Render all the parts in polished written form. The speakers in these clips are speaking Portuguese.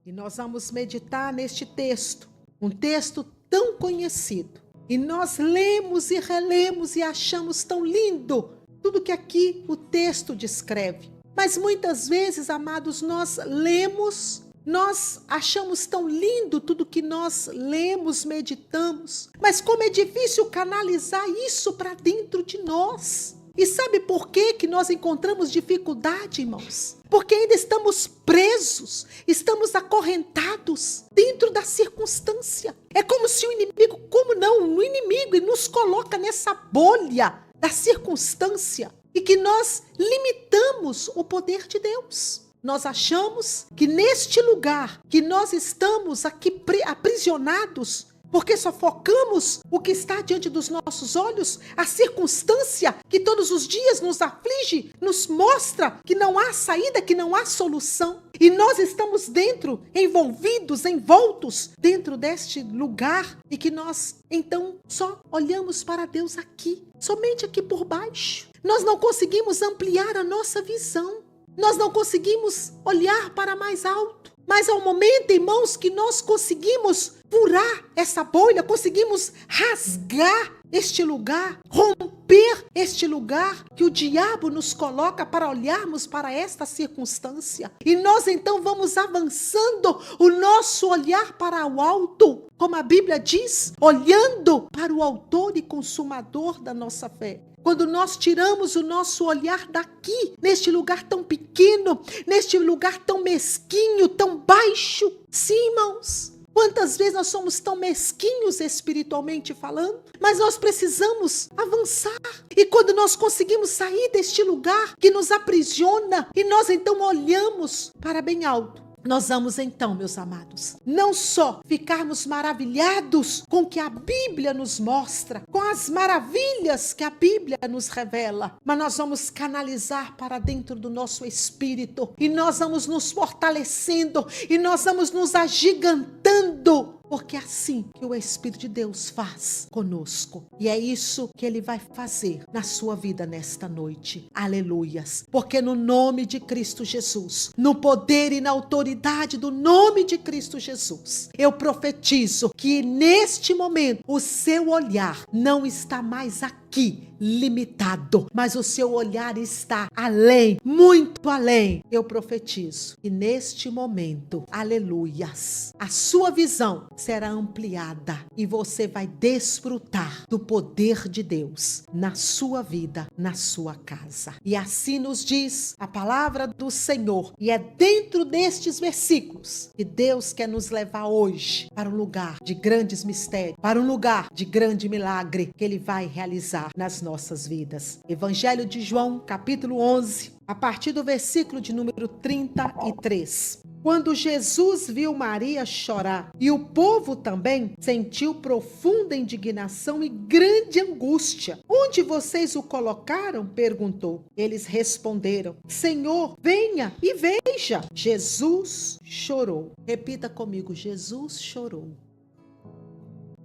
E nós vamos meditar neste texto, um texto tão conhecido. E nós lemos e relemos e achamos tão lindo tudo que aqui o texto descreve. Mas muitas vezes, amados, nós lemos, nós achamos tão lindo tudo que nós lemos, meditamos. Mas como é difícil canalizar isso para dentro de nós. E sabe por que nós encontramos dificuldade, irmãos? Porque ainda estamos presos, estamos acorrentados dentro da circunstância. É como se o inimigo, o inimigo nos coloca nessa bolha da circunstância e que nós limitamos o poder de Deus. Nós achamos que neste lugar que nós estamos aqui aprisionados, porque só focamos o que está diante dos nossos olhos, a circunstância que todos os dias nos aflige, nos mostra que não há saída, que não há solução. E nós estamos envoltos dentro deste lugar e que nós, então, só olhamos para Deus aqui, somente aqui por baixo. Nós não conseguimos ampliar a nossa visão. Nós não conseguimos olhar para mais alto. Mas é um momento, irmãos, que nós conseguimos furar essa bolha, conseguimos rasgar este lugar, romper este lugar que o diabo nos coloca para olharmos para esta circunstância. E nós então vamos avançando o nosso olhar para o alto, como a Bíblia diz, olhando para o autor e consumador da nossa fé. Quando nós tiramos o nosso olhar daqui, neste lugar tão pequeno, neste lugar tão mesquinho, tão baixo. Sim, irmãos, quantas vezes nós somos tão mesquinhos espiritualmente falando, mas nós precisamos avançar. E quando nós conseguimos sair deste lugar que nos aprisiona, e nós então olhamos para bem alto, nós vamos então, meus amados, não só ficarmos maravilhados com o que a Bíblia nos mostra, com as maravilhas que a Bíblia nos revela, mas nós vamos canalizar para dentro do nosso espírito, e nós vamos nos fortalecendo, e nós vamos nos agigantando, porque é assim que o Espírito de Deus faz conosco. E é isso que Ele vai fazer na sua vida nesta noite. Aleluias. Porque no nome de Cristo Jesus, no poder e na autoridade do nome de Cristo Jesus, eu profetizo que neste momento o seu olhar não está mais aqui limitado, mas o seu olhar está além, muito além. Eu profetizo que neste momento, aleluias, a sua visão será ampliada e você vai desfrutar do poder de Deus na sua vida, na sua casa. E assim nos diz a palavra do Senhor, e é dentro destes versículos que Deus quer nos levar hoje para um lugar de grandes mistérios, para um lugar de grande milagre que Ele vai realizar nas nossas vidas. Evangelho de João, capítulo 11, a partir do versículo de número 33. Quando Jesus viu Maria chorar e o povo também, sentiu profunda indignação e grande angústia. Onde vocês o colocaram? Perguntou. Eles responderam: Senhor, venha e veja. Jesus chorou. Repita comigo: Jesus chorou.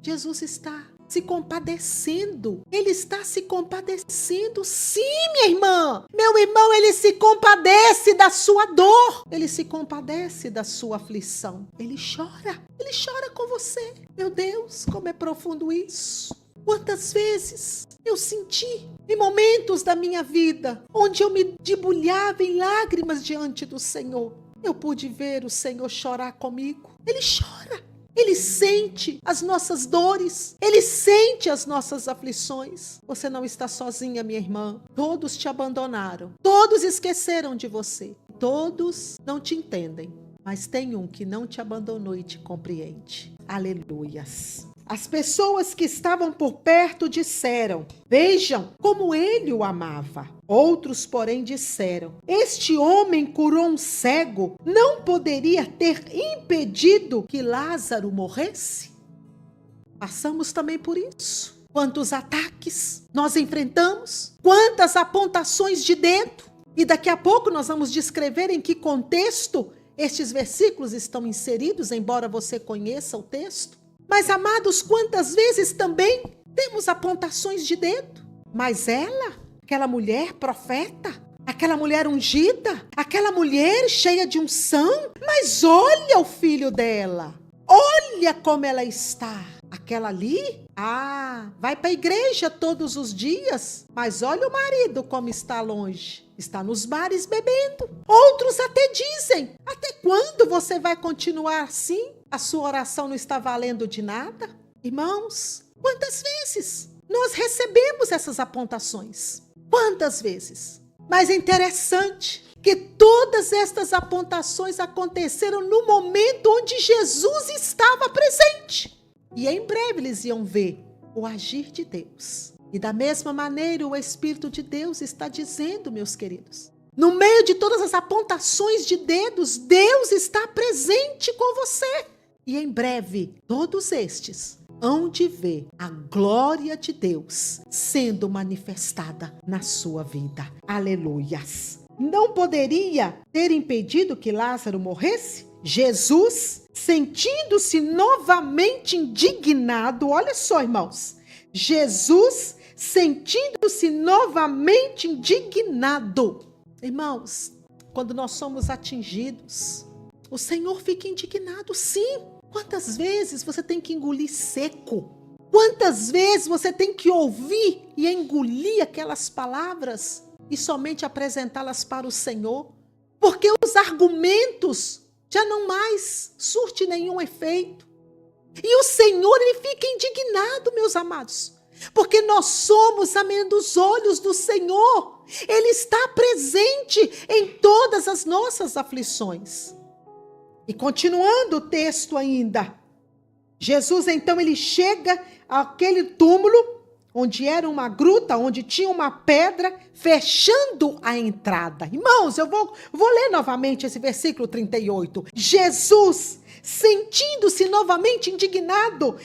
Jesus está se compadecendo. Ele está se compadecendo. Sim, minha irmã. Meu irmão, ele se compadece da sua dor. Ele se compadece da sua aflição. Ele chora. Ele chora com você. Meu Deus, como é profundo isso. Quantas vezes eu senti em momentos da minha vida onde eu me debulhava em lágrimas diante do Senhor. Eu pude ver o Senhor chorar comigo. Ele chora. Ele sente as nossas dores, Ele sente as nossas aflições. Você não está sozinha, minha irmã. Todos te abandonaram, todos esqueceram de você, todos não te entendem, mas tem um que não te abandonou e te compreende. Aleluias. As pessoas que estavam por perto disseram: vejam como ele o amava. Outros, porém, disseram: este homem curou um cego, não poderia ter impedido que Lázaro morresse? Passamos também por isso. Quantos ataques nós enfrentamos, quantas apontações de dedo. E daqui a pouco nós vamos descrever em que contexto estes versículos estão inseridos, embora você conheça o texto. Mas, amados, quantas vezes também temos apontações de dedo? Mas ela, aquela mulher profeta, aquela mulher ungida, aquela mulher cheia de unção, mas olha o filho dela, olha como ela está. Aquela ali, vai para a igreja todos os dias, mas olha o marido como está longe, está nos bares bebendo. Outros até dizem, até quando você vai continuar assim? A sua oração não está valendo de nada? Irmãos, quantas vezes nós recebemos essas apontações? Quantas vezes? Mas é interessante que todas estas apontações aconteceram no momento onde Jesus estava presente. E em breve eles iam ver o agir de Deus. E da mesma maneira o Espírito de Deus está dizendo, meus queridos, no meio de todas as apontações de dedos, Deus está presente com você. E em breve todos estes hão de ver a glória de Deus sendo manifestada na sua vida. Aleluias! Não poderia ter impedido que Lázaro morresse? Jesus, sentindo-se novamente indignado, olha só, irmãos, Jesus, sentindo-se novamente indignado. Irmãos, quando nós somos atingidos, o Senhor fica indignado, sim. Quantas vezes você tem que engolir seco? Quantas vezes você tem que ouvir e engolir aquelas palavras e somente apresentá-las para o Senhor? Porque os argumentos já não mais surte nenhum efeito. E o Senhor, ele fica indignado, meus amados, porque nós somos a menina dos olhos do Senhor. Ele está presente em todas as nossas aflições. E continuando o texto ainda, Jesus então ele chega àquele túmulo, onde era uma gruta, onde tinha uma pedra, fechando a entrada. Irmãos, eu vou ler novamente esse versículo 38. Jesus, sentindo-se novamente indignado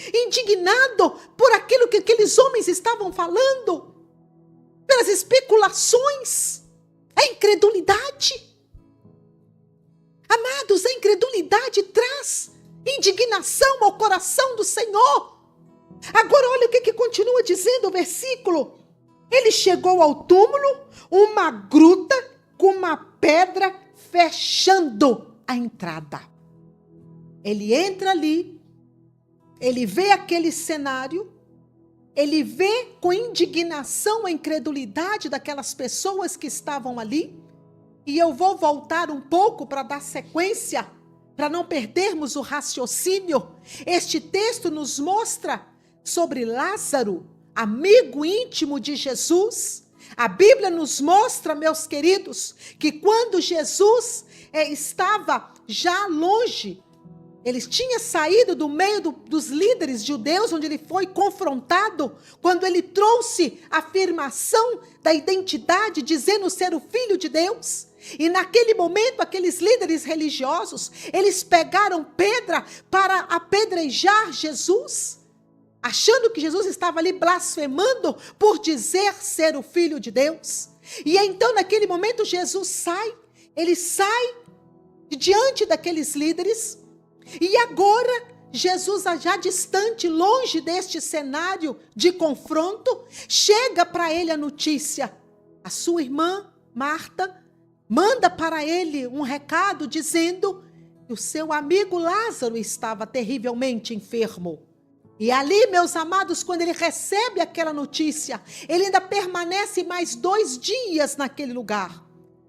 por aquilo que aqueles homens estavam falando, pelas especulações, a incredulidade. Amados, a incredulidade traz indignação ao coração do Senhor. Agora olha o que continua dizendo o versículo. Ele chegou ao túmulo, uma gruta com uma pedra fechando a entrada. Ele entra ali, ele vê aquele cenário, ele vê com indignação a incredulidade daquelas pessoas que estavam ali. E eu vou voltar um pouco para dar sequência, para não perdermos o raciocínio. Este texto nos mostra sobre Lázaro, amigo íntimo de Jesus. A Bíblia nos mostra, meus queridos, que quando Jesus estava já longe, ele tinha saído do meio dos líderes judeus, onde ele foi confrontado, quando ele trouxe a afirmação da identidade, dizendo ser o Filho de Deus. E naquele momento, aqueles líderes religiosos, eles pegaram pedra para apedrejar Jesus, achando que Jesus estava ali blasfemando por dizer ser o Filho de Deus. E então, naquele momento, Jesus sai, ele sai de diante daqueles líderes, e agora, Jesus, já distante, longe deste cenário de confronto, chega para ele a notícia. A sua irmã, Marta, manda para ele um recado dizendo que o seu amigo Lázaro estava terrivelmente enfermo. E ali, meus amados, quando ele recebe aquela notícia, ele ainda permanece mais 2 dias naquele lugar.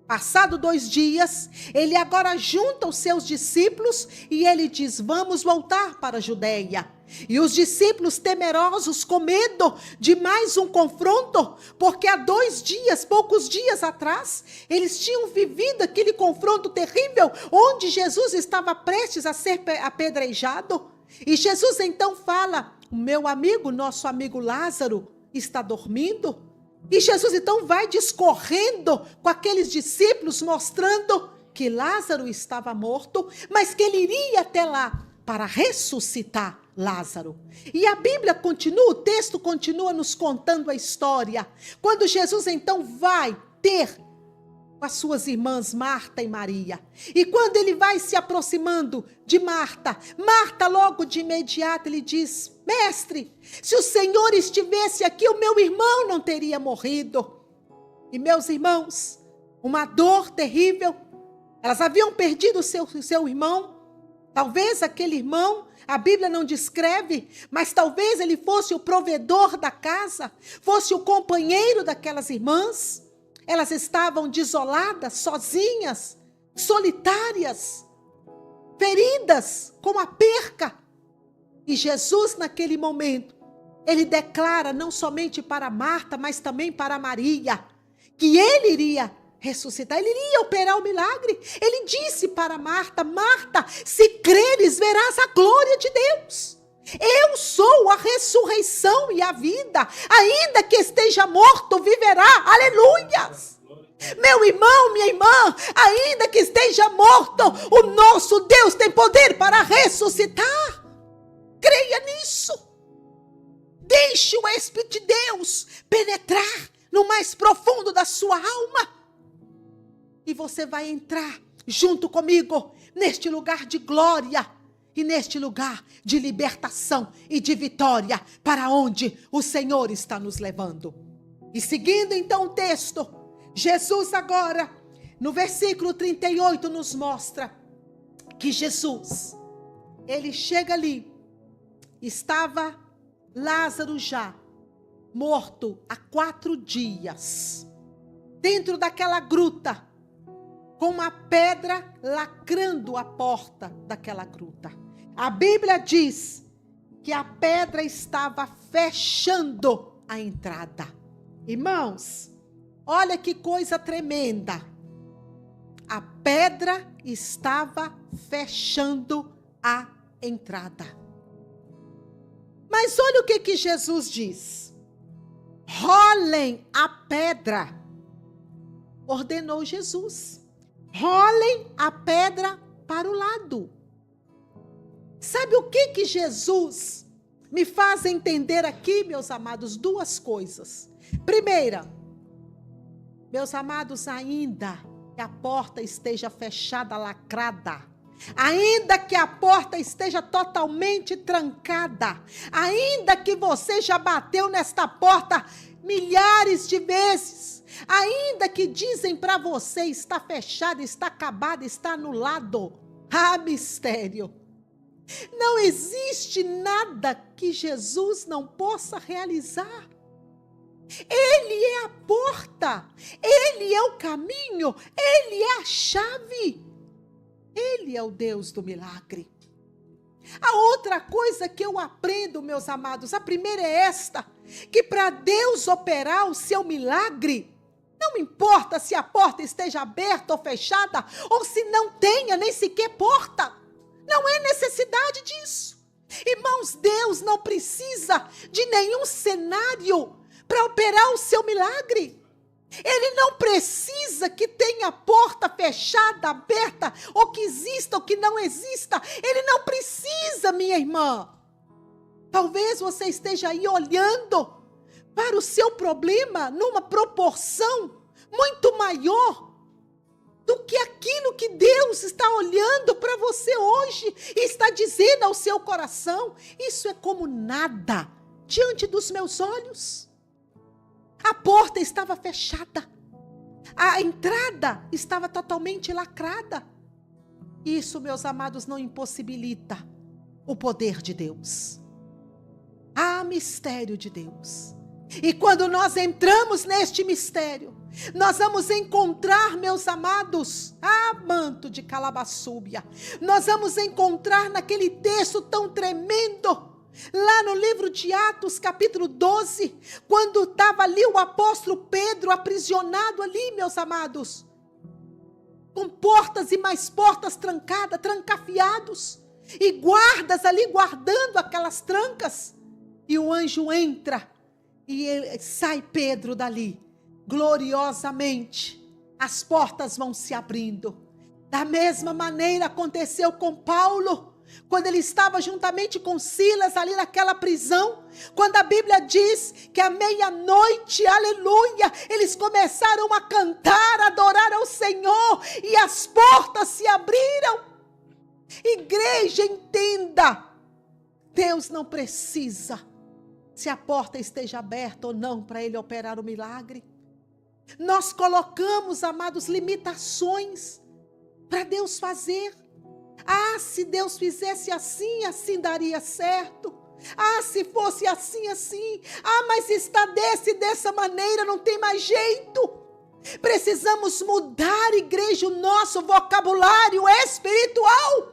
Passado 2 dias, ele agora junta os seus discípulos e ele diz: vamos voltar para a Judeia. E os discípulos temerosos, com medo de mais um confronto, porque há 2 dias, poucos dias atrás, eles tinham vivido aquele confronto terrível, onde Jesus estava prestes a ser apedrejado. E Jesus então fala: o meu amigo, nosso amigo Lázaro, está dormindo. E Jesus então vai discorrendo com aqueles discípulos, mostrando que Lázaro estava morto, mas que ele iria até lá para ressuscitar Lázaro. E a Bíblia continua, o texto continua nos contando a história. Quando Jesus então vai ter com as suas irmãs Marta e Maria. E quando ele vai se aproximando de Marta, Marta logo de imediato ele diz: mestre, se o Senhor estivesse aqui, o meu irmão não teria morrido. E meus irmãos, uma dor terrível. Elas haviam perdido seu irmão. Talvez aquele irmão, a Bíblia não descreve, mas talvez ele fosse o provedor da casa, fosse o companheiro daquelas irmãs. Elas estavam desoladas, sozinhas, solitárias, feridas com a perca. E Jesus, naquele momento, ele declara não somente para Marta, mas também para Maria, que ele iria ressuscitar, ele iria operar o milagre. Ele disse para Marta: Marta, se creres, verás a glória de Deus. Eu sou a ressurreição e a vida. Ainda que esteja morto, viverá. Aleluias. Meu irmão, minha irmã, ainda que esteja morto, o nosso Deus tem poder para ressuscitar. Creia nisso. Deixe o Espírito de Deus penetrar no mais profundo da sua alma. E você vai entrar junto comigo neste lugar de glória e neste lugar de libertação e de vitória, para onde o Senhor está nos levando. E seguindo então o texto, Jesus agora, no versículo 38, nos mostra que Jesus, ele chega ali, estava Lázaro já morto há 4 dias, dentro daquela gruta, com uma pedra lacrando a porta daquela gruta. A Bíblia diz que a pedra estava fechando a entrada. Irmãos, olha que coisa tremenda. A pedra estava fechando a entrada. Mas olha o que Jesus diz. Rolem a pedra. Ordenou Jesus. Rolem a pedra para o lado. Sabe o que Jesus me faz entender aqui, meus amados? 2 coisas. Primeira, meus amados, ainda que a porta esteja fechada, lacrada, ainda que a porta esteja totalmente trancada, ainda que você já bateu nesta porta milhares de vezes, ainda que dizem para você está fechada, está acabada, está anulado, mistério. Não existe nada que Jesus não possa realizar. Ele é a porta, Ele é o caminho, Ele é a chave. Ele é o Deus do milagre. A outra coisa que eu aprendo, meus amados, a primeira é esta, que para Deus operar o seu milagre, não importa se a porta esteja aberta ou fechada, ou se não tenha nem sequer porta, não é necessidade disso. Irmãos, Deus não precisa de nenhum cenário para operar o seu milagre. Ele não precisa que tenha porta fechada, aberta, ou que exista ou que não exista. Ele não precisa, minha irmã. Talvez você esteja aí olhando para o seu problema numa proporção muito maior do que aquilo que Deus está olhando para você hoje e está dizendo ao seu coração: isso é como nada diante dos meus olhos. A porta estava fechada. A entrada estava totalmente lacrada. Isso, meus amados, não impossibilita o poder de Deus. Há mistério de Deus. E quando nós entramos neste mistério, nós vamos encontrar, meus amados, manto de calabaçúbia. Nós vamos encontrar naquele texto tão tremendo, lá no livro de Atos, capítulo 12, quando estava ali o apóstolo Pedro aprisionado ali, meus amados, com portas e mais portas trancadas, trancafiados, e guardas ali guardando aquelas trancas, e o anjo entra, e sai Pedro dali, gloriosamente, as portas vão se abrindo. Da mesma maneira aconteceu com Paulo, quando ele estava juntamente com Silas ali naquela prisão, quando a Bíblia diz que à meia-noite, aleluia, eles começaram a cantar, a adorar ao Senhor, e as portas se abriram. Igreja, entenda, Deus não precisa se a porta esteja aberta ou não para Ele operar o milagre. Nós colocamos, amados, limitações para Deus fazer. Ah, se Deus fizesse assim, assim daria certo. Ah, se fosse assim, assim. Ah, mas está dessa maneira, não tem mais jeito. Precisamos mudar, igreja, o nosso vocabulário espiritual.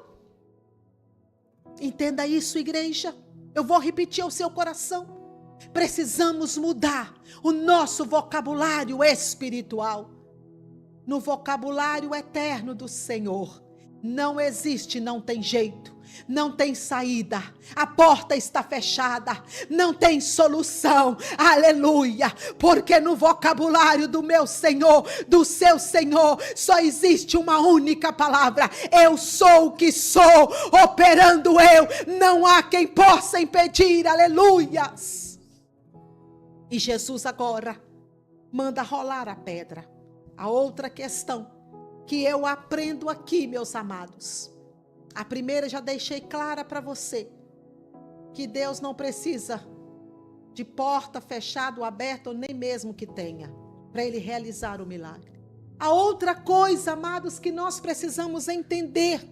Entenda isso, igreja. Eu vou repetir ao seu coração. Precisamos mudar o nosso vocabulário espiritual. No vocabulário eterno do Senhor, não existe, não tem jeito, não tem saída, a porta está fechada, não tem solução, aleluia, porque no vocabulário do meu Senhor, do seu Senhor, só existe uma única palavra: eu sou o que sou, operando eu, não há quem possa impedir, aleluias. E Jesus agora manda rolar a pedra. A outra questão que eu aprendo aqui, meus amados. A primeira já deixei clara para você, que Deus não precisa de porta fechada ou aberta, ou nem mesmo que tenha, para Ele realizar o milagre. A outra coisa, amados, que nós precisamos entender,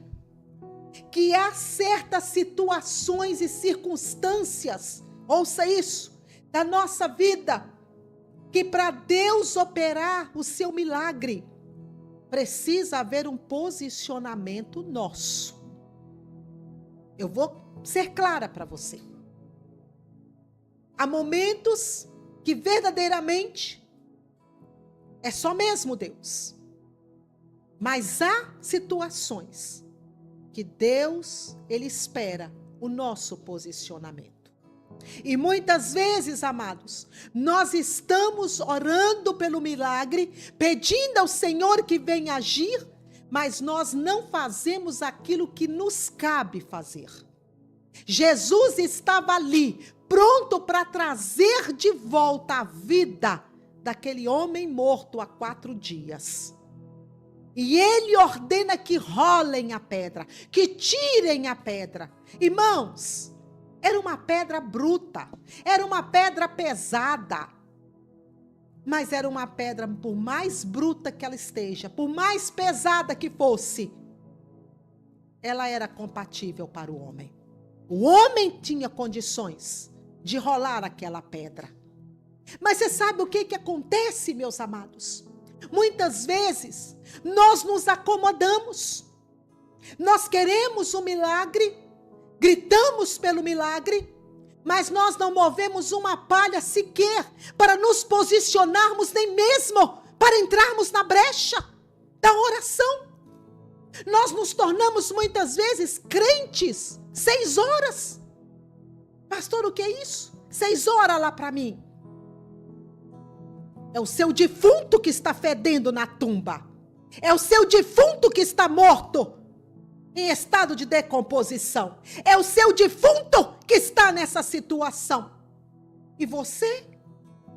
que há certas situações e circunstâncias, ouça isso, da nossa vida, que para Deus operar o seu milagre, precisa haver um posicionamento nosso. Eu vou ser clara para você. Há momentos que verdadeiramente é só mesmo Deus. Mas há situações que Deus, Ele espera o nosso posicionamento. E muitas vezes, amados, nós estamos orando pelo milagre, pedindo ao Senhor que venha agir, mas nós não fazemos aquilo que nos cabe fazer. Jesus estava ali, pronto para trazer de volta a vida daquele homem morto há 4 dias. E Ele ordena que rolem a pedra, que tirem a pedra. Irmãos, era uma pedra bruta, era uma pedra pesada, mas era uma pedra, por mais bruta que ela esteja, por mais pesada que fosse, ela era compatível para o homem. O homem tinha condições de rolar aquela pedra. Mas você sabe o que acontece, meus amados? Muitas vezes, nós nos acomodamos, nós queremos um milagre, gritamos pelo milagre, mas nós não movemos uma palha sequer para nos posicionarmos, nem mesmo para entrarmos na brecha da oração. Nós nos tornamos muitas vezes crentes 6 horas. Pastor, o que é isso? 6 horas lá para mim. É o seu defunto que está fedendo na tumba. É o seu defunto que está morto, em estado de decomposição. É o seu defunto que está nessa situação. E você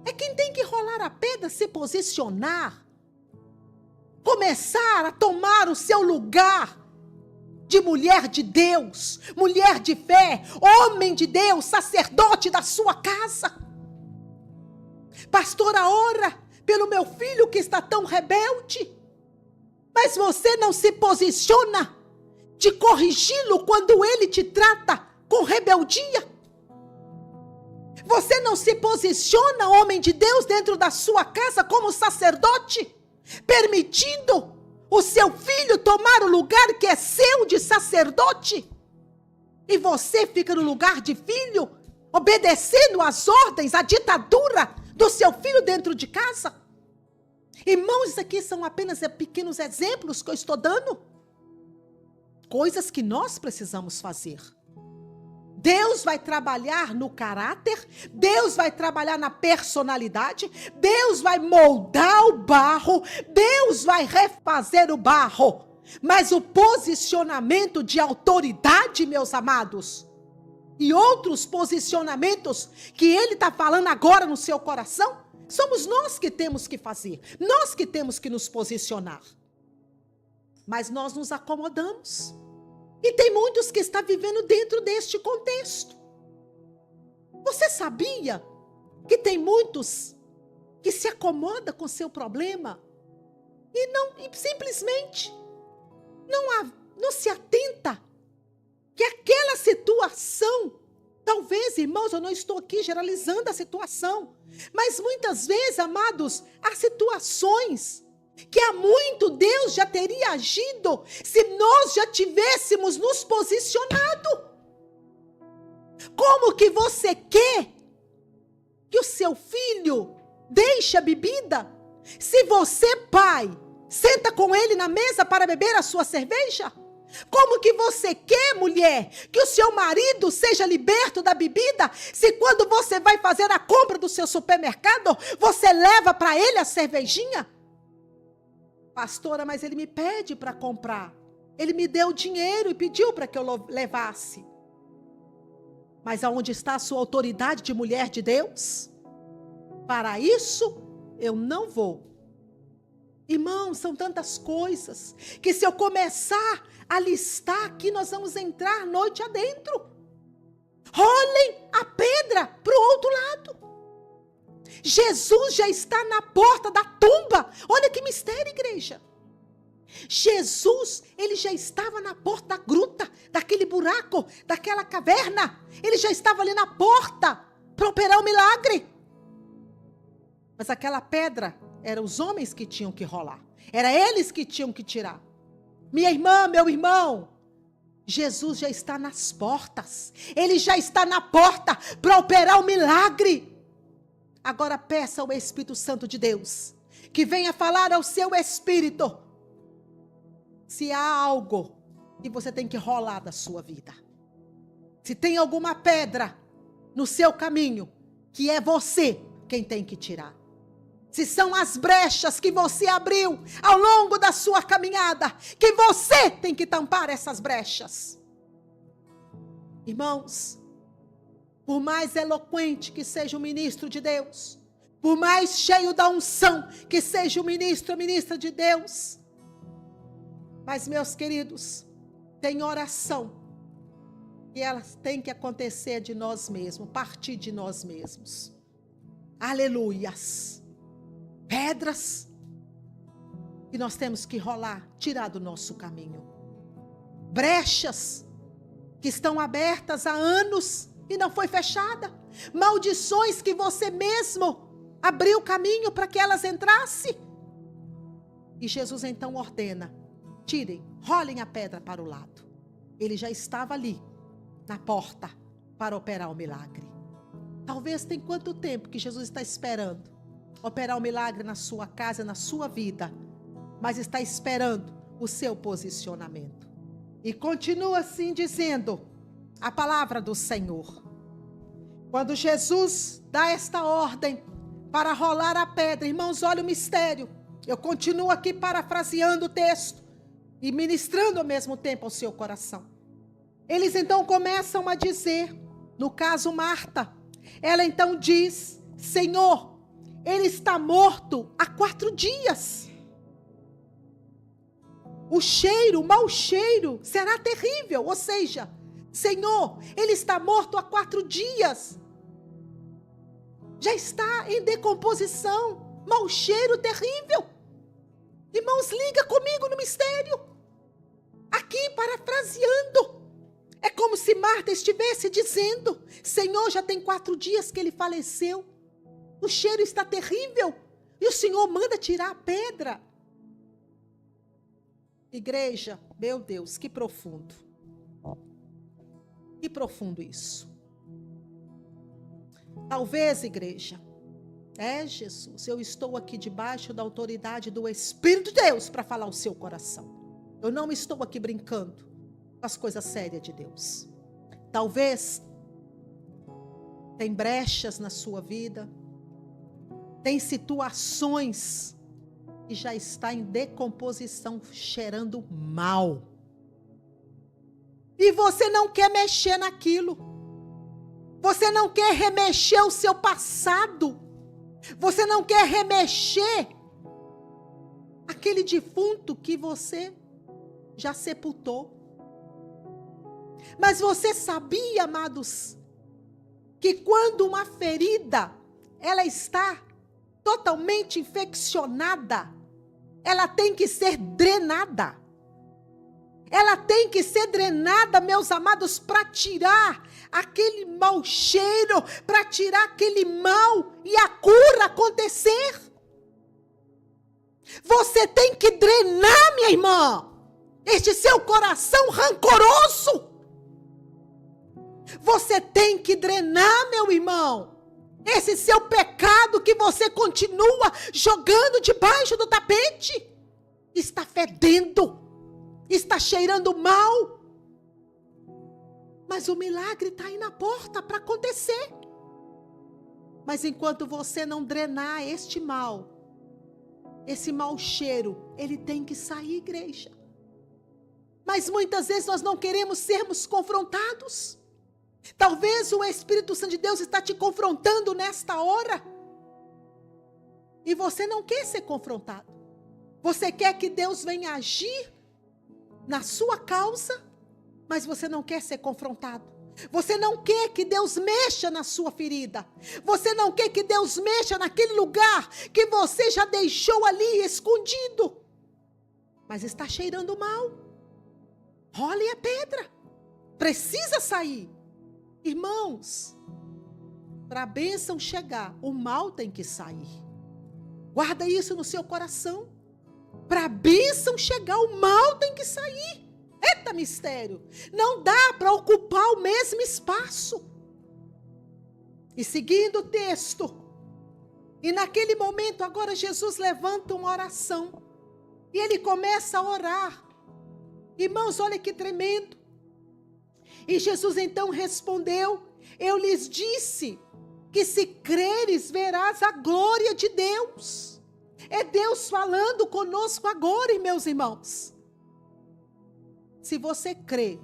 é quem tem que rolar a pedra, se posicionar, começar a tomar o seu lugar de mulher de Deus, mulher de fé, homem de Deus, sacerdote da sua casa. Pastora, ora pelo meu filho que está tão rebelde, mas você não se posiciona de corrigi-lo quando ele te trata com rebeldia. Você não se posiciona, homem de Deus, dentro da sua casa como sacerdote, permitindo o seu filho tomar o lugar que é seu de sacerdote, e você fica no lugar de filho, obedecendo às ordens, à ditadura do seu filho dentro de casa. Irmãos, isso aqui são apenas pequenos exemplos que eu estou dando. Coisas que nós precisamos fazer. Deus vai trabalhar no caráter, Deus vai trabalhar na personalidade, Deus vai moldar o barro, Deus vai refazer o barro. Mas o posicionamento de autoridade, meus amados, e outros posicionamentos que Ele está falando agora no seu coração, somos nós que temos que fazer, nós que temos que nos posicionar. Mas nós nos acomodamos. E tem muitos que estão vivendo dentro deste contexto. Você sabia que tem muitos que se acomoda com seu problema e simplesmente não se atenta que aquela situação, talvez, irmãos, eu não estou aqui generalizando a situação, mas muitas vezes, amados, há situações que há muito Deus já teria agido se nós já tivéssemos nos posicionado. Como que você quer que o seu filho deixe a bebida se você, pai, senta com ele na mesa para beber a sua cerveja? Como que você quer, mulher, que o seu marido seja liberto da bebida, se quando você vai fazer a compra do seu supermercado, você leva para ele a cervejinha? Pastora, mas ele me pede para comprar. Ele me deu dinheiro e pediu para que eu levasse. Mas aonde está a sua autoridade de mulher de Deus? Para isso, eu não vou. Irmãos, são tantas coisas que se eu começar a listar aqui, nós vamos entrar noite adentro. Rolem a pedra para o outro lado. Jesus já está na porta da tumba. Olha que mistério, igreja. Jesus, ele já estava na porta da gruta, daquele buraco, daquela caverna. Ele já estava ali na porta para operar o milagre. Mas aquela pedra, eram os homens que tinham que rolar. Era eles que tinham que tirar. Minha irmã, meu irmão, Jesus já está nas portas. Ele já está na porta para operar o milagre. Agora peça ao Espírito Santo de Deus que venha falar ao seu espírito se há algo que você tem que rolar da sua vida. Se tem alguma pedra no seu caminho, que é você quem tem que tirar. Se são as brechas que você abriu ao longo da sua caminhada, que você tem que tampar essas brechas. Irmãos, por mais eloquente que seja o ministro de Deus, por mais cheio da unção que seja o ministro ou ministra de Deus, mas, meus queridos, tem oração e elas têm que acontecer de nós mesmos, partir de nós mesmos. Aleluias. Pedras que nós temos que rolar, tirar do nosso caminho. Brechas que estão abertas há anos e não foi fechada. Maldições que você mesmo abriu o caminho para que elas entrassem. E Jesus então ordena: tirem, rolem a pedra para o lado. Ele já estava ali, na porta, para operar o milagre. Talvez tem quanto tempo que Jesus está esperando operar o milagre na sua casa, na sua vida, mas está esperando o seu posicionamento. E continua assim dizendo a palavra do Senhor. Quando Jesus dá esta ordem para rolar a pedra, irmãos, olha o mistério. Eu continuo aqui parafraseando o texto e ministrando ao mesmo tempo ao seu coração. Eles então começam a dizer, no caso Marta, ela então diz: Senhor, ele está morto há 4 dias. O cheiro, o mau cheiro será terrível. Ou seja, Senhor, ele está morto há 4 dias. Já está em decomposição. Mau cheiro terrível. Irmãos, liga comigo no mistério. Aqui, parafraseando. É como se Marta estivesse dizendo: Senhor, já tem 4 dias que ele faleceu. O cheiro está terrível. E o Senhor manda tirar a pedra. Igreja, meu Deus, que profundo. Que profundo isso. Talvez, igreja, Jesus, eu estou aqui debaixo da autoridade do Espírito de Deus para falar o seu coração. Eu não estou aqui brincando com as coisas sérias de Deus. Talvez tem brechas na sua vida, tem situações que já está em decomposição, cheirando mal. E você não quer mexer naquilo. Você não quer remexer o seu passado. Você não quer remexer aquele defunto que você já sepultou. Mas você sabia, amados, que quando uma ferida, ela está totalmente infeccionada, ela tem que ser drenada. Ela tem que ser drenada, meus amados, para tirar aquele mau cheiro, para tirar aquele mal e a cura acontecer. Você tem que drenar, minha irmã, este seu coração rancoroso. Você tem que drenar, meu irmão, esse seu pecado que você continua jogando debaixo do tapete. Está fedendo, está cheirando mal. Mas o milagre está aí na porta para acontecer. Mas enquanto você não drenar este mal, esse mau cheiro, ele tem que sair, igreja. Mas muitas vezes nós não queremos sermos confrontados. Talvez o Espírito Santo de Deus está te confrontando nesta hora. E você não quer ser confrontado. Você quer que Deus venha agir na sua causa, mas você não quer ser confrontado. Você não quer que Deus mexa na sua ferida. Você não quer que Deus mexa naquele lugar que você já deixou ali escondido. Mas está cheirando mal. Role a pedra. Precisa sair. Irmãos, para a bênção chegar, o mal tem que sair. Guarda isso no seu coração. Para a bênção chegar, o mal tem que sair. Eita mistério! Não dá para ocupar o mesmo espaço. E seguindo o texto, e naquele momento agora Jesus levanta uma oração. E ele começa a orar. Irmãos, olha que tremendo. E Jesus então respondeu: eu lhes disse que se creres verás a glória de Deus. É Deus falando conosco agora, meus irmãos. Se você crê,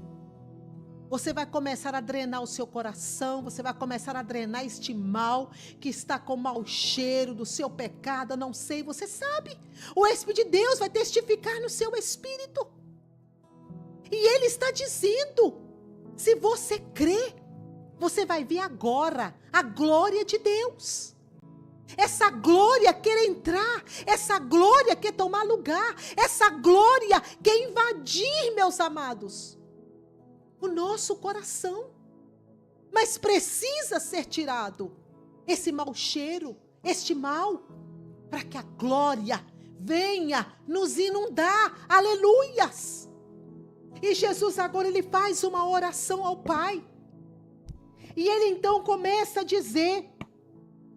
você vai começar a drenar o seu coração, você vai começar a drenar este mal que está com mau cheiro do seu pecado, eu não sei, você sabe. O Espírito de Deus vai testificar no seu espírito. E ele está dizendo, se você crê, você vai ver agora a glória de Deus. Essa glória quer entrar, essa glória quer tomar lugar, essa glória quer invadir, meus amados, o nosso coração. Mas precisa ser tirado esse mau cheiro, este mal, para que a glória venha nos inundar. Aleluias! E Jesus agora ele faz uma oração ao Pai. E ele então começa a dizer,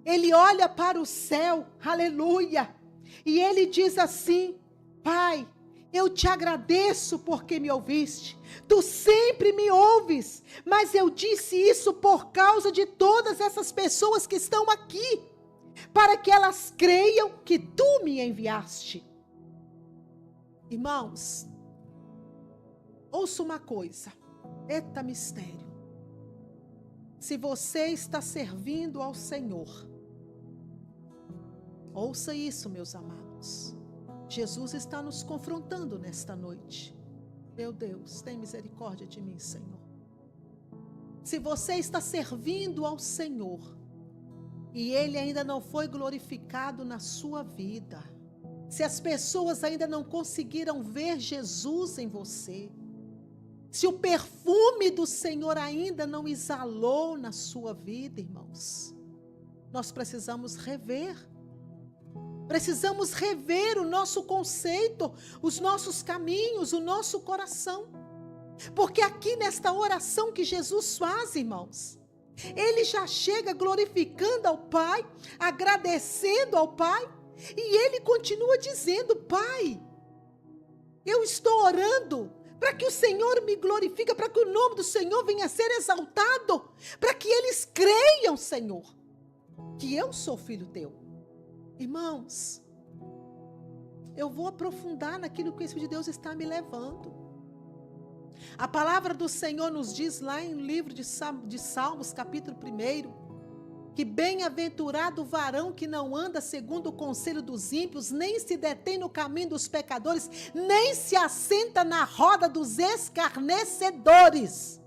ele olha para o céu, aleluia, e ele diz assim: Pai, eu te agradeço porque me ouviste, tu sempre me ouves, mas eu disse isso por causa de todas essas pessoas que estão aqui, para que elas creiam que tu me enviaste. Irmãos, ouça uma coisa, eita mistério. Se você está servindo ao Senhor, ouça isso, meus amados. Jesus está nos confrontando nesta noite. Meu Deus, tem misericórdia de mim, Senhor. Se você está servindo ao Senhor e Ele ainda não foi glorificado na sua vida, se as pessoas ainda não conseguiram ver Jesus em você, se o perfume do Senhor ainda não exalou na sua vida, irmãos, nós precisamos rever. Precisamos rever o nosso conceito, os nossos caminhos, o nosso coração. Porque aqui nesta oração que Jesus faz, irmãos, ele já chega glorificando ao Pai, agradecendo ao Pai, e ele continua dizendo: Pai, eu estou orando para que o Senhor me glorifique, para que o nome do Senhor venha a ser exaltado, para que eles creiam, Senhor, que eu sou filho teu. Irmãos, eu vou aprofundar naquilo que o Espírito de Deus está me levando. A palavra do Senhor nos diz lá em livro de Salmos, capítulo 1, que bem-aventurado o varão que não anda segundo o conselho dos ímpios, nem se detém no caminho dos pecadores, nem se assenta na roda dos escarnecedores.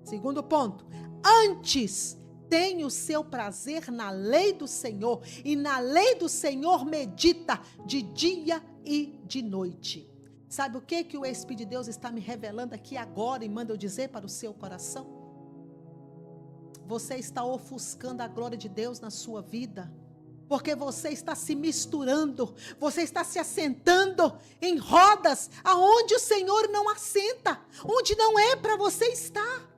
Segundo ponto, antes tem o seu prazer na lei do Senhor, e na lei do Senhor medita de dia e de noite. Sabe o que o Espírito de Deus está me revelando aqui agora e manda eu dizer para o seu coração? Você está ofuscando a glória de Deus na sua vida, porque você está se misturando, você está se assentando em rodas aonde o Senhor não assenta, onde não é para você estar.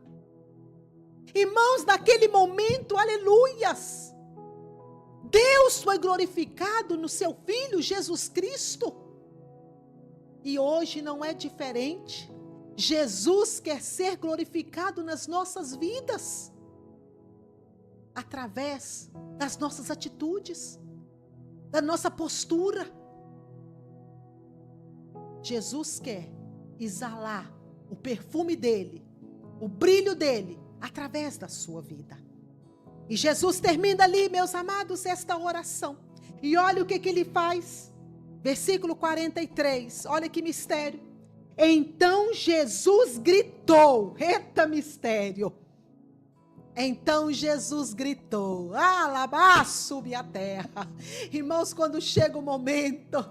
Irmãos, naquele momento, aleluias, Deus foi glorificado no seu Filho Jesus Cristo. E hoje não é diferente. Jesus quer ser glorificado nas nossas vidas, através das nossas atitudes, da nossa postura. Jesus quer exalar o perfume dele, o brilho dele, através da sua vida. E Jesus termina ali, meus amados, esta oração. E olha o que ele faz. Versículo 43, olha que mistério. Então Jesus gritou, eita mistério. Então Jesus gritou, subi a terra. Irmãos, quando chega o momento,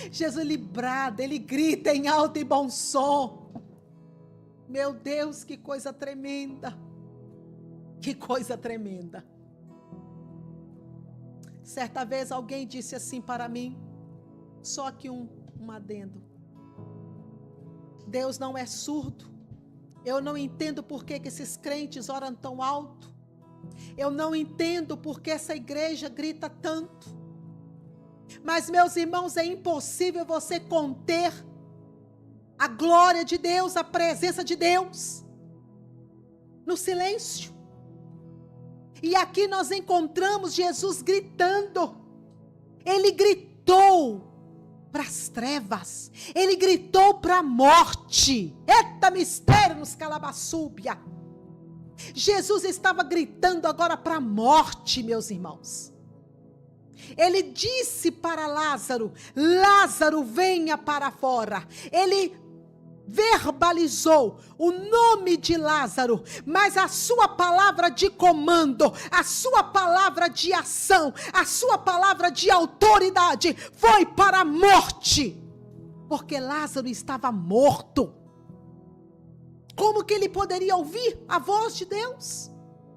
Jesus ele brada, ele grita em alto e bom som. Meu Deus, que coisa tremenda. Que coisa tremenda. Certa vez alguém disse assim para mim, só que um adendo. Deus não é surdo. Eu não entendo por que esses crentes oram tão alto. Eu não entendo por que essa igreja grita tanto. Mas, meus irmãos, é impossível você conter a glória de Deus, a presença de Deus, no silêncio. E aqui nós encontramos Jesus gritando. Ele gritou para as trevas, ele gritou para a morte. Eita mistério nos calabaçúbia. Jesus estava gritando agora para a morte, meus irmãos. Ele disse para Lázaro, Lázaro, venha para fora. Ele verbalizou o nome de Lázaro, mas a sua palavra de comando, a sua palavra de ação, a sua palavra de autoridade foi para a morte, porque Lázaro estava morto. Como que ele poderia ouvir a voz de Deus?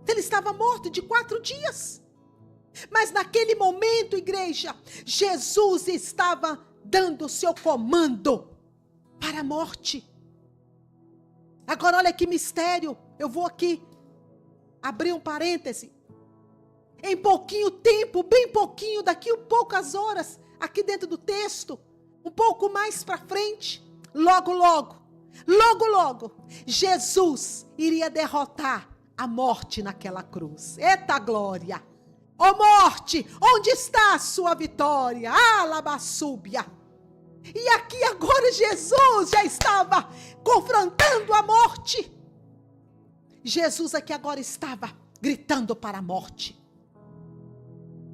Ele estava morto de 4 dias. Mas naquele momento, igreja, Jesus estava dando o seu comando para a morte. Agora olha que mistério. Eu vou aqui abrir um parêntese. Em pouquinho tempo, bem pouquinho, daqui a poucas horas, aqui dentro do texto, um pouco mais para frente, logo, Jesus iria derrotar a morte naquela cruz. Eita glória! Ó morte, onde está a sua vitória? Alabaçúbia! E aqui agora Jesus já estava confrontando a morte. Jesus aqui agora estava gritando para a morte.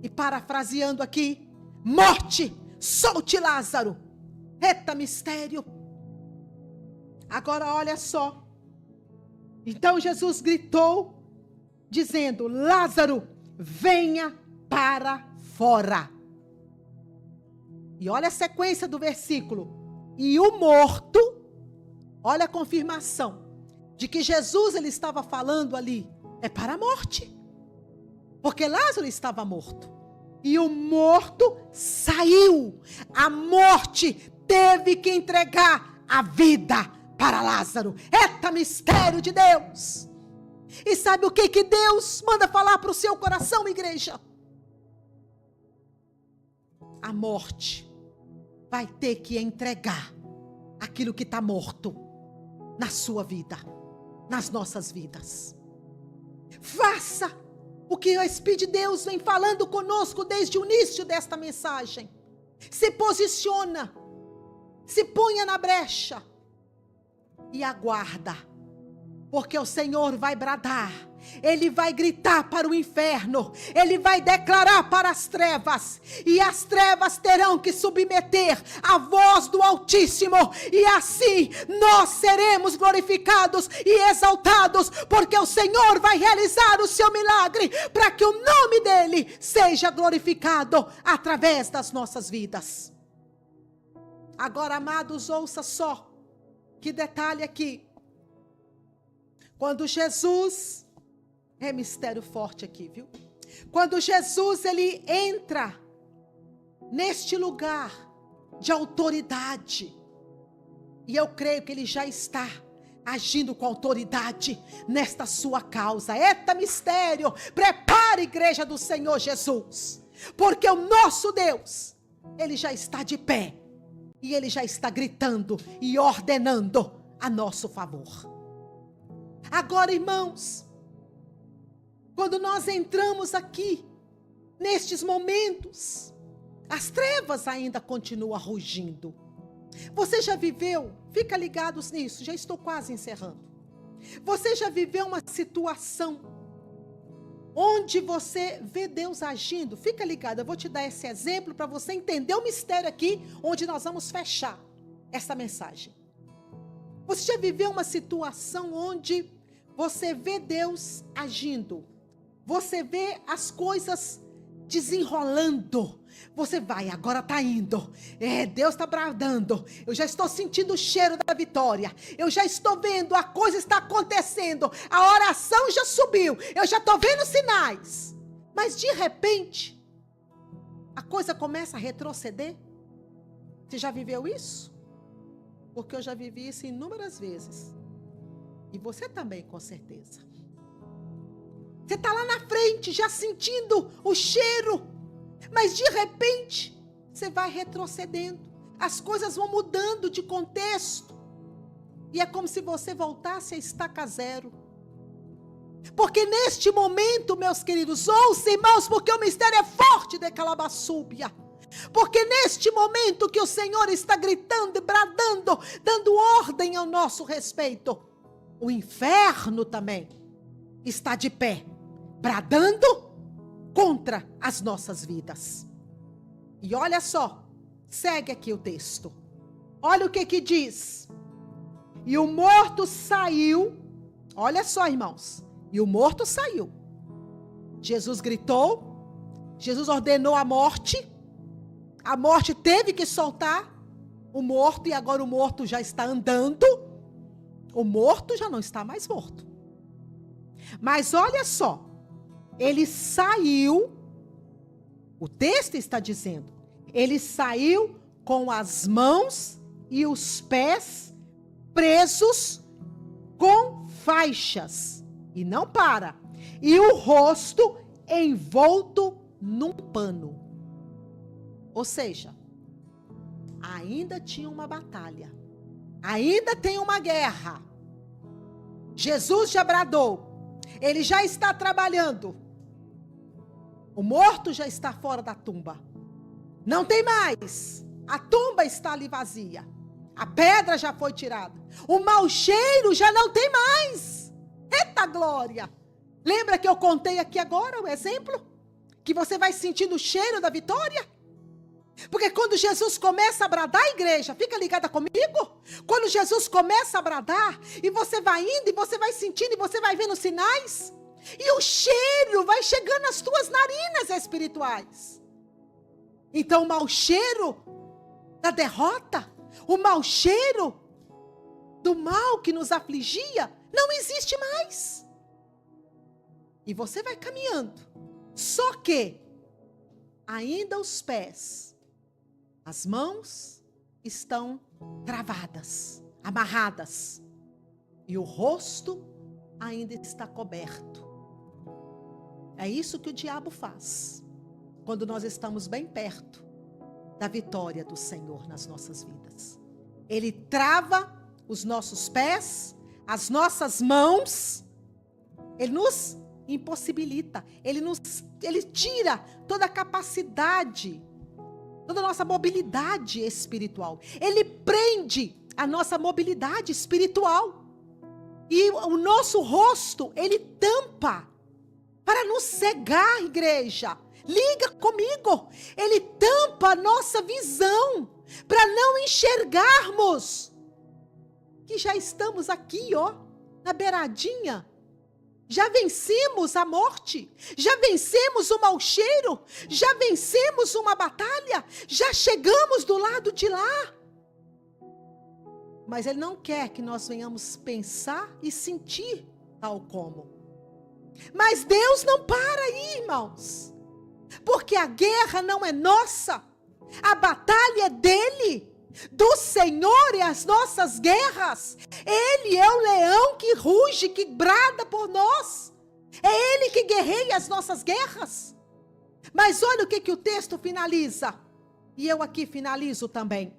E parafraseando aqui, morte, solte Lázaro. Eita mistério. Agora olha só. Então Jesus gritou, dizendo, Lázaro, venha para fora. E olha a sequência do versículo. E o morto, olha a confirmação de que Jesus ele estava falando ali, é para a morte. Porque Lázaro estava morto. E o morto saiu. A morte teve que entregar a vida para Lázaro. Eita mistério de Deus. E sabe o que Deus manda falar para o seu coração, igreja? A morte vai ter que entregar aquilo que está morto na sua vida, nas nossas vidas. Faça o que o Espírito de Deus vem falando conosco desde o início desta mensagem. Se posiciona, se ponha na brecha e aguarda, porque o Senhor vai bradar ele vai gritar para o inferno, ele vai declarar para as trevas, e as trevas terão que submeter à voz do Altíssimo, e assim nós seremos glorificados e exaltados, porque o Senhor vai realizar o seu milagre, para que o nome dele seja glorificado através das nossas vidas. Agora, amados, ouça só, que detalhe aqui. Quando Jesus, é mistério forte aqui, viu? Quando Jesus, ele entra neste lugar de autoridade, e eu creio que ele já está agindo com autoridade nesta sua causa. Eita mistério, prepare a igreja do Senhor Jesus, porque o nosso Deus, ele já está de pé, e ele já está gritando e ordenando a nosso favor. Agora, irmãos, quando nós entramos aqui, nestes momentos, as trevas ainda continuam rugindo. Você já viveu, fica ligados nisso, já estou quase encerrando. Você já viveu uma situação onde você vê Deus agindo? Fica ligado, eu vou te dar esse exemplo para você entender o mistério aqui, onde nós vamos fechar essa mensagem. Você já viveu uma situação onde você vê Deus agindo, você vê as coisas desenrolando, você vai, agora está indo, Deus está bradando, eu já estou sentindo o cheiro da vitória, eu já estou vendo, a coisa está acontecendo, a oração já subiu, eu já estou vendo sinais, mas de repente, a coisa começa a retroceder. Você já viveu isso? Porque eu já vivi isso inúmeras vezes. E você também, com certeza. Você está lá na frente, já sentindo o cheiro. Mas de repente, você vai retrocedendo. As coisas vão mudando de contexto. E é como se você voltasse a estaca zero. Porque neste momento, meus queridos, ouça, irmãos, porque o mistério é forte de Calabaçúbia. Porque neste momento que o Senhor está gritando e bradando, dando ordem ao nosso respeito, o inferno também está de pé, bradando contra as nossas vidas. E olha só, segue aqui o texto. Olha o que diz. E o morto saiu, olha só, irmãos, e o morto saiu. Jesus gritou, Jesus ordenou a morte teve que soltar o morto, e agora o morto já está andando. O morto já não está mais morto. Mas olha só, ele saiu, o texto está dizendo, ele saiu com as mãos e os pés presos com faixas, e não para, e o rosto envolto num pano. Ou seja, ainda tinha uma batalha, ainda tem uma guerra. Jesus já bradou, ele já está trabalhando. O morto já está fora da tumba, não tem mais, a tumba está ali vazia, a pedra já foi tirada, o mau cheiro já não tem mais. Eita glória! Lembra que eu contei aqui agora o exemplo? Que você vai sentindo o cheiro da vitória? Porque quando Jesus começa a bradar, a igreja, fica ligada comigo? Quando Jesus começa a bradar, e você vai indo, e você vai sentindo, e você vai vendo sinais, e o cheiro vai chegando nas tuas narinas espirituais. Então o mau cheiro da derrota, o mau cheiro do mal que nos afligia, não existe mais. E você vai caminhando, só que ainda os pés, as mãos estão travadas, amarradas, e o rosto ainda está coberto. É isso que o diabo faz, quando nós estamos bem perto da vitória do Senhor nas nossas vidas. Ele trava os nossos pés, as nossas mãos, ele nos impossibilita, ele tira toda a capacidade, toda a nossa mobilidade espiritual. Ele prende a nossa mobilidade espiritual. E o nosso rosto, ele tampa para nos cegar, igreja. Liga comigo. Ele tampa a nossa visão para não enxergarmos que já estamos aqui, ó, na beiradinha. Já vencemos a morte, já vencemos o mau cheiro, já vencemos uma batalha, já chegamos do lado de lá. Mas ele não quer que nós venhamos pensar e sentir tal como. Mas Deus não para aí, irmãos. Porque a guerra não é nossa, a batalha é dele. Do Senhor e as nossas guerras. Ele é o leão que ruge, que brada por nós. É Ele que guerreia as nossas guerras. Mas olha o que o texto finaliza. E eu aqui finalizo também.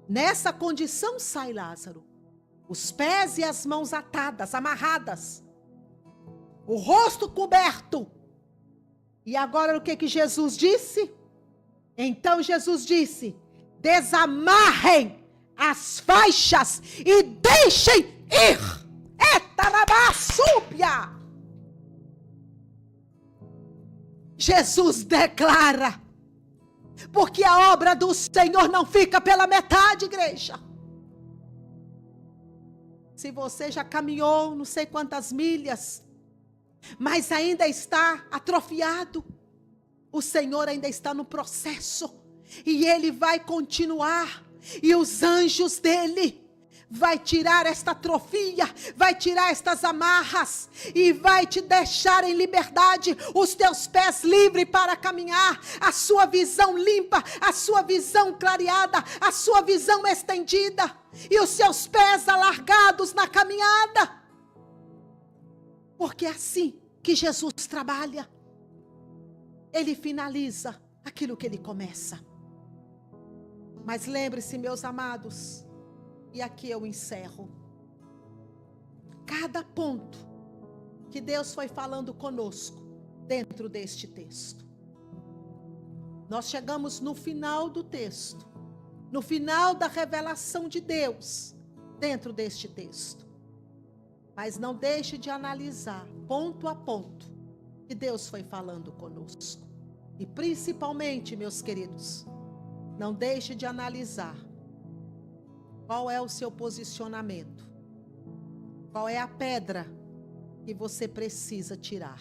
Nessa condição sai Lázaro. Os pés e as mãos atadas, amarradas. O rosto coberto. E agora o que Jesus disse? Então Jesus disse: desamarrem as faixas e deixem ir. Etarabasúbia. Jesus declara, porque a obra do Senhor não fica pela metade, igreja. Se você já caminhou não sei quantas milhas, mas ainda está atrofiado, o Senhor ainda está no processo. E Ele vai continuar. E os anjos dEle vai tirar esta atrofia, vai tirar estas amarras e vai te deixar em liberdade, os teus pés livres para caminhar, a sua visão limpa, a sua visão clareada, a sua visão estendida e os seus pés alargados na caminhada. Porque é assim que Jesus trabalha. Ele finaliza aquilo que Ele começa. Mas lembre-se, meus amados, e aqui eu encerro. Cada ponto que Deus foi falando conosco dentro deste texto. Nós chegamos no final do texto, no final da revelação de Deus dentro deste texto. Mas não deixe de analisar ponto a ponto que Deus foi falando conosco. E principalmente, meus queridos, não deixe de analisar qual é o seu posicionamento, qual é a pedra que você precisa tirar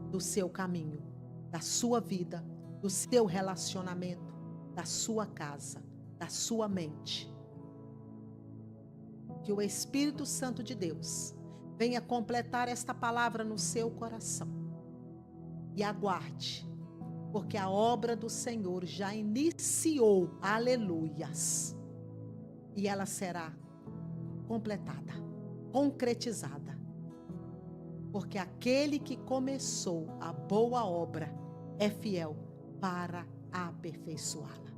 do seu caminho, da sua vida, do seu relacionamento, da sua casa, da sua mente. Que o Espírito Santo de Deus venha completar esta palavra no seu coração. E aguarde, porque a obra do Senhor já iniciou, aleluias, e ela será completada, concretizada, porque aquele que começou a boa obra é fiel para aperfeiçoá-la.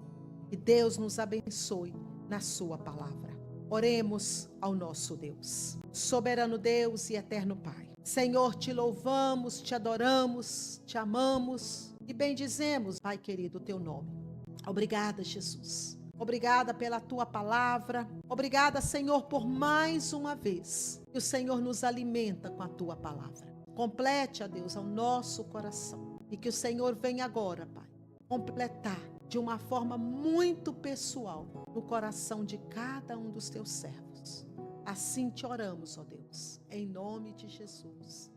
E Deus nos abençoe na sua palavra. Oremos ao nosso Deus. Soberano Deus e eterno Pai, Senhor, te louvamos, te adoramos, te amamos e bendizemos, Pai querido, o teu nome. Obrigada, Jesus. Obrigada pela tua palavra. Obrigada, Senhor, por mais uma vez que o Senhor nos alimenta com a tua palavra. Complete, ó Deus, ao nosso coração. E que o Senhor venha agora, Pai, completar de uma forma muito pessoal no coração de cada um dos teus servos. Assim te oramos, ó Deus, em nome de Jesus.